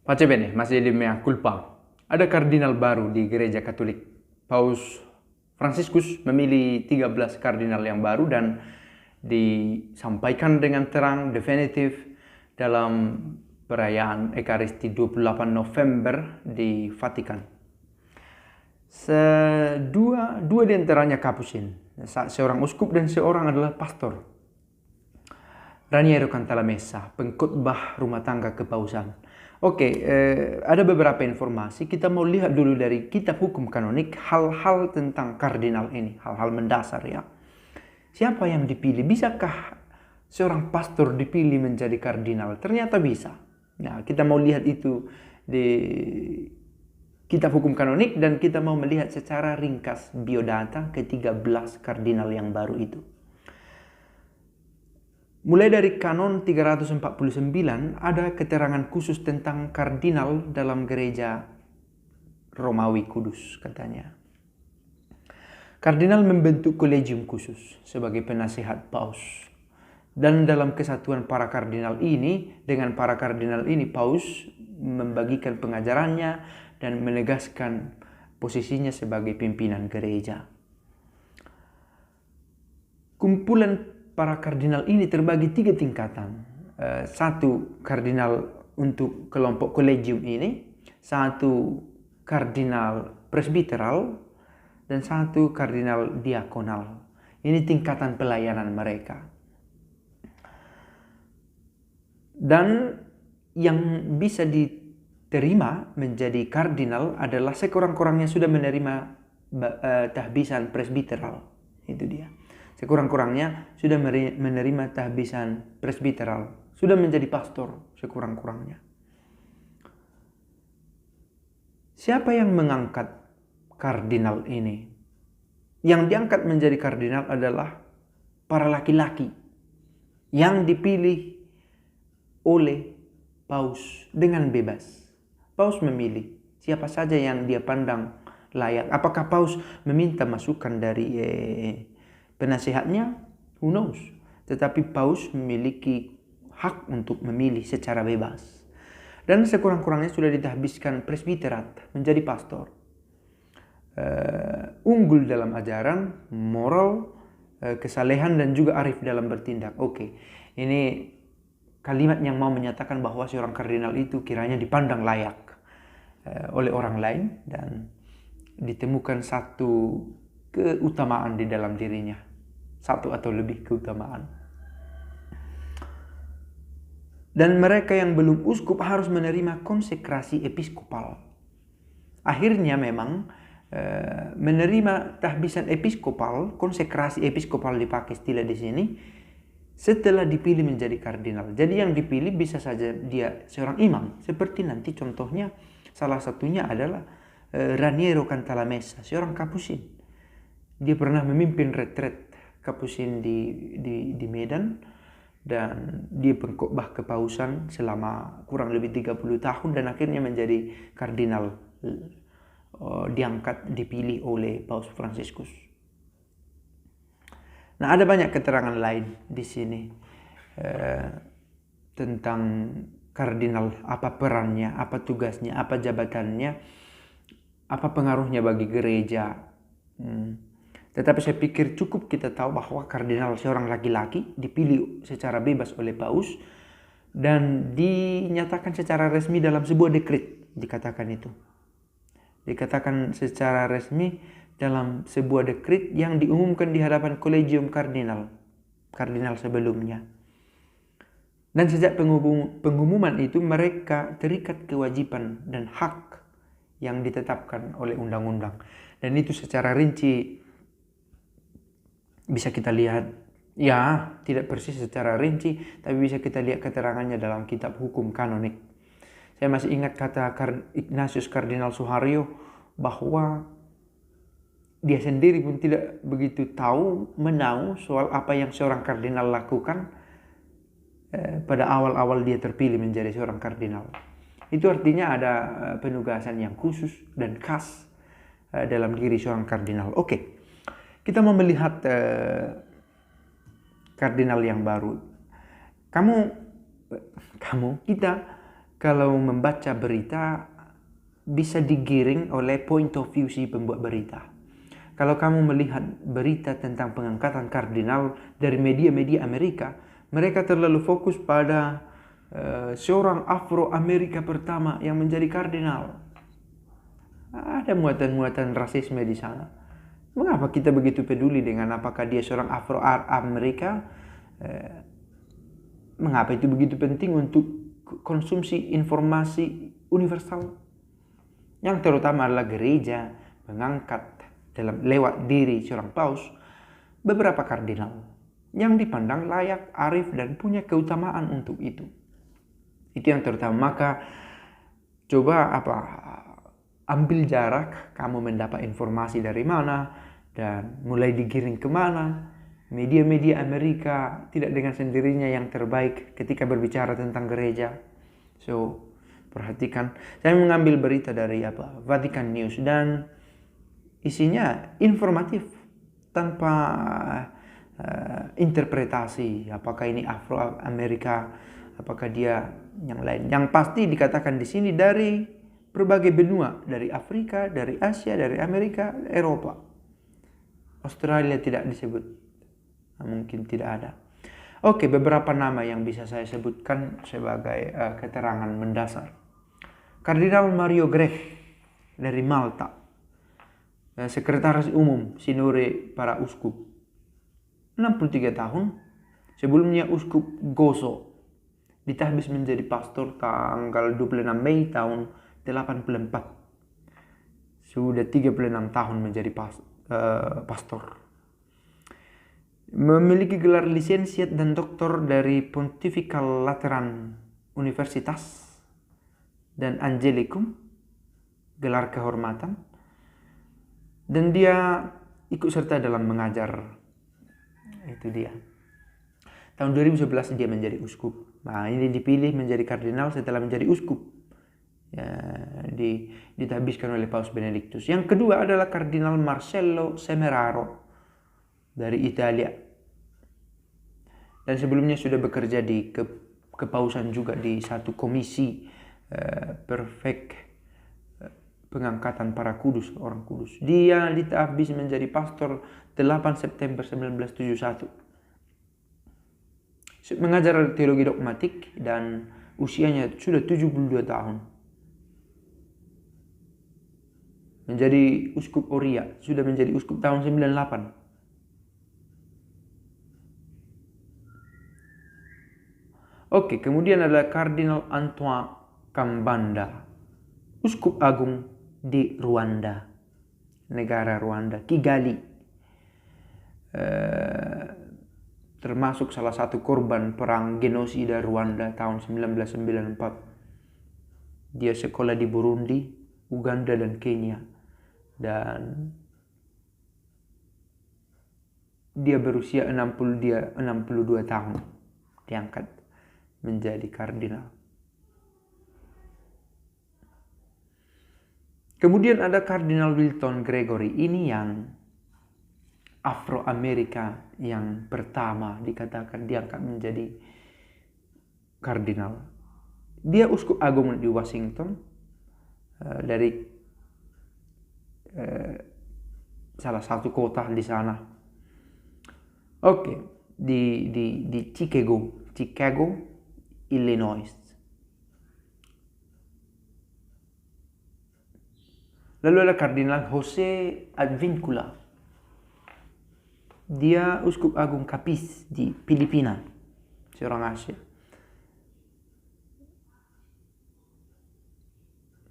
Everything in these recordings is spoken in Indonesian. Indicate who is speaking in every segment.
Speaker 1: Pace bene, masih di mea culpa. Ada kardinal baru di gereja Katolik. Paus Fransiskus memilih 13 kardinal yang baru dan disampaikan dengan terang definitif dalam perayaan Ekaristi 28 November di Vatikan. Dua di antaranya kapusin, seorang uskup dan seorang adalah pastor. Raniero Cantalamessa, pengkhotbah rumah tangga kepausan. Oke, ada beberapa informasi. Kita mau lihat dulu dari kitab hukum kanonik hal-hal tentang kardinal ini, hal-hal mendasar ya. Siapa yang dipilih? Bisakah seorang pastor dipilih menjadi kardinal? Ternyata bisa. Nah, kita mau lihat itu di kitab hukum kanonik dan kita mau melihat secara ringkas biodata ke-13 kardinal yang baru itu. Mulai dari kanon 349 ada keterangan khusus tentang kardinal dalam gereja Romawi Kudus katanya. Kardinal membentuk kolegium khusus sebagai penasehat paus. Dan dalam kesatuan para kardinal ini, dengan para kardinal ini paus membagikan pengajarannya dan menegaskan posisinya sebagai pimpinan gereja. Kumpulan para kardinal ini terbagi 3 tingkatan. Satu kardinal untuk kelompok kolegium ini, satu kardinal presbiteral, dan satu kardinal diakonal. Ini tingkatan pelayanan mereka. Dan yang bisa diterima menjadi kardinal adalah sekurang-kurangnya sudah menerima tahbisan presbiteral. Itu dia. Sekurang-kurangnya sudah menerima tahbisan presbiteral, sudah menjadi pastor sekurang-kurangnya. Siapa yang mengangkat kardinal ini? Yang diangkat menjadi kardinal adalah para laki-laki yang dipilih oleh paus dengan bebas. Paus memilih siapa saja yang dia pandang layak. Apakah paus meminta masukan dari penasehatnya? Who knows? Tetapi paus memiliki hak untuk memilih secara bebas. Dan sekurang-kurangnya sudah ditahbiskan presbiterat menjadi pastor. Unggul dalam ajaran, moral, kesalehan dan juga arif dalam bertindak. Oke, ini kalimat yang mau menyatakan bahwa seorang kardinal itu kiranya dipandang layak oleh orang lain dan ditemukan satu keutamaan di dalam dirinya. Satu atau lebih keutamaan. Dan mereka yang belum uskup harus menerima konsekrasi episkopal. Akhirnya memang menerima tahbisan episkopal, konsekrasi episkopal dipakai istilah di sini, setelah dipilih menjadi kardinal. Jadi yang dipilih bisa saja dia seorang imam. Seperti nanti contohnya salah satunya adalah Raniero Cantalamessa, seorang kapusin. Dia pernah memimpin retret kapusin di Medan dan dia pengkhotbah kepausan selama kurang lebih 30 tahun dan akhirnya menjadi kardinal, diangkat, dipilih oleh Paus Fransiskus. Nah, ada banyak keterangan lain di sini tentang kardinal, apa perannya, apa tugasnya, apa jabatannya, apa pengaruhnya bagi gereja. Tetapi saya pikir cukup kita tahu bahwa kardinal seorang laki-laki dipilih secara bebas oleh paus dan dinyatakan secara resmi dalam sebuah dekret, dikatakan itu. Dikatakan secara resmi dalam sebuah dekret yang diumumkan di hadapan kolegium kardinal sebelumnya. Dan sejak pengumuman itu mereka terikat kewajiban dan hak yang ditetapkan oleh undang-undang. Dan itu secara rinci bisa kita lihat, ya tidak persis secara rinci, tapi bisa kita lihat keterangannya dalam kitab hukum kanonik. Saya masih ingat kata Ignatius Kardinal Suharyo bahwa dia sendiri pun tidak begitu menahu soal apa yang seorang kardinal lakukan pada awal-awal dia terpilih menjadi seorang kardinal. Itu artinya ada penugasan yang khusus dan khas dalam diri seorang kardinal. Oke. Kita mau melihat kardinal yang baru. Kita kalau membaca berita bisa digiring oleh point of view si pembuat berita. Kalau kamu melihat berita tentang pengangkatan kardinal dari media-media Amerika, mereka terlalu fokus pada seorang Afro-Amerika pertama yang menjadi kardinal. Ada muatan-muatan rasisme di sana. Mengapa kita begitu peduli dengan apakah dia seorang Afro-Amerika? Mengapa itu begitu penting untuk konsumsi informasi universal? Yang terutama adalah gereja mengangkat lewat diri seorang paus beberapa kardinal yang dipandang layak, arif, dan punya keutamaan untuk itu. Itu yang terutama. Maka coba ambil jarak, kamu mendapat informasi dari mana dan mulai digiring kemana. Media-media Amerika tidak dengan sendirinya yang terbaik ketika berbicara tentang gereja. So, perhatikan. Saya mengambil berita dari Vatican News dan isinya informatif tanpa interpretasi apakah ini Afro-Amerika, apakah dia yang lain. Yang pasti dikatakan di sini dari berbagai benua, dari Afrika, dari Asia, dari Amerika, Eropa. Australia tidak disebut, mungkin tidak ada. Oke, beberapa nama yang bisa saya sebutkan sebagai keterangan mendasar. Kardinal Mario Grech dari Malta, Sekretaris Umum Sinode para Uskup, 63 tahun. Sebelumnya Uskup Gozo ditahbis menjadi pastor tanggal 26 Mei tahun 84. Sudah 36 tahun menjadi pastor. Memiliki gelar lisensiat dan doktor dari Pontifical Lateran Universitas dan Angelicum, gelar kehormatan. Dan dia ikut serta dalam mengajar. Itu dia. Tahun 2011 dia menjadi uskup. Nah, ini dipilih menjadi kardinal setelah menjadi uskup. Ya, ditahbiskan oleh Paus Benedictus. Yang kedua adalah Kardinal Marcello Semeraro dari Italia. Dan sebelumnya sudah bekerja di kepausan juga di satu komisi perfect pengangkatan para kudus, orang kudus. Dia ditahbis menjadi pastor 8 September 1971. Mengajar teologi dogmatik dan usianya sudah 72 tahun. Menjadi uskup Oria, sudah menjadi uskup tahun 98. Oke, kemudian ada Kardinal Antoine Kambanda, uskup agung di Rwanda, negara Rwanda, Kigali. Termasuk salah satu korban perang genosida Rwanda tahun 1994. Dia sekolah di Burundi, Uganda, dan Kenya. Dan dia berusia 62 tahun diangkat menjadi kardinal. Kemudian ada Kardinal Wilton Gregory. Ini yang Afro-Amerika yang pertama dikatakan diangkat menjadi kardinal. Dia uskup agung di Washington, dari salah satu kota di sana. Oke, di Chicago, Illinois. Lalu ada Kardinal Jose Advincula. Dia uskup agung Capiz di Filipina, seorang Asia.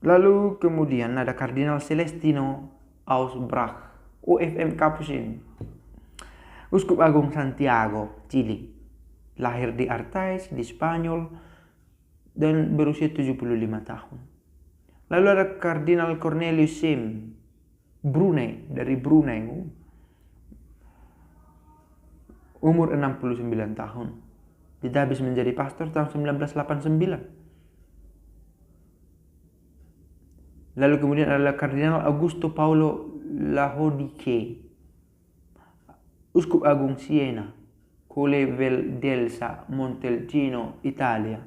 Speaker 1: Lalu kemudian ada Kardinal Celestino Ausbach, UFM Capuchin, uskup agung Santiago, Chili. Lahir di Artais, di Spanyol, dan berusia 75 tahun. Lalu ada Kardinal Cornelius Sim, Brunei, dari Brunei. Umur 69 tahun. Ditahbis menjadi pastor tahun 1989. Lalu kemudian adalah Kardinal Augusto Paolo Lahodike, uskup agung Siena, Colle Valdelsa, Montalcino, Italia.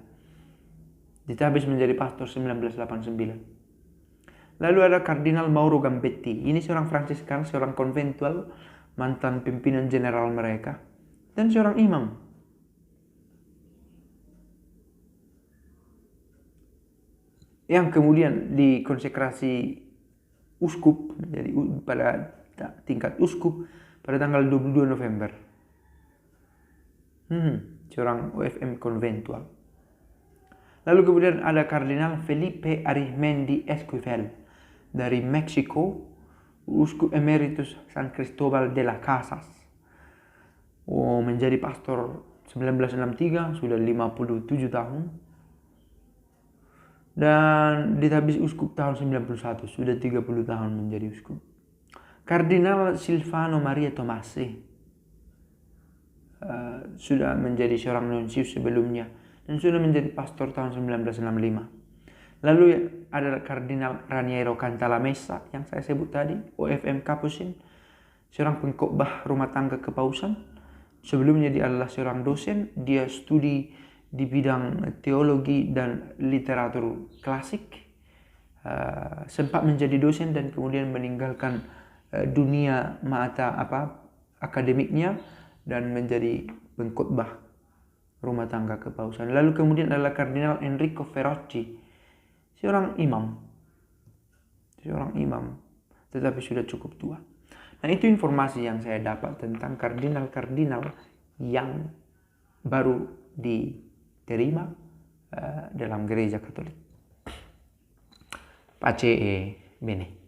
Speaker 1: ditabis menjadi pastor 1989. Lalu ada Kardinal Mauro Gambetti. Ini seorang Fransiskan, seorang konventual, mantan pimpinan general mereka, dan seorang imam. Yang kemudian dikonsekrasi uskup menjadi pada tingkat uskup pada tanggal 22 November. Seorang OFM konventual. Lalu kemudian ada Kardinal Felipe Arizmendi Esquivel dari Meksiko, uskup emeritus San Cristobal de las Casas. Menjadi pastor 1963, sudah 57 tahun. Dan ditabis uskup tahun 91, sudah 30 tahun menjadi uskup. Kardinal Silvano Maria Tomasi sudah menjadi seorang nunsius sebelumnya dan sudah menjadi pastor tahun 1965. Lalu ada Kardinal Raniero Cantalamessa yang saya sebut tadi, OFM Capuchin, seorang pengkhotbah rumah tangga kepausan. Sebelumnya dia adalah seorang dosen, dia studi di bidang teologi dan literatur klasik, sempat menjadi dosen dan kemudian meninggalkan dunia akademiknya dan menjadi pengkhotbah rumah tangga kepausan. Lalu kemudian adalah Kardinal Enrico Ferrocci, seorang imam, tetapi sudah cukup tua. Nah, itu informasi yang saya dapat tentang kardinal-kardinal yang baru diterima dalam gereja Katolik. Pace bene.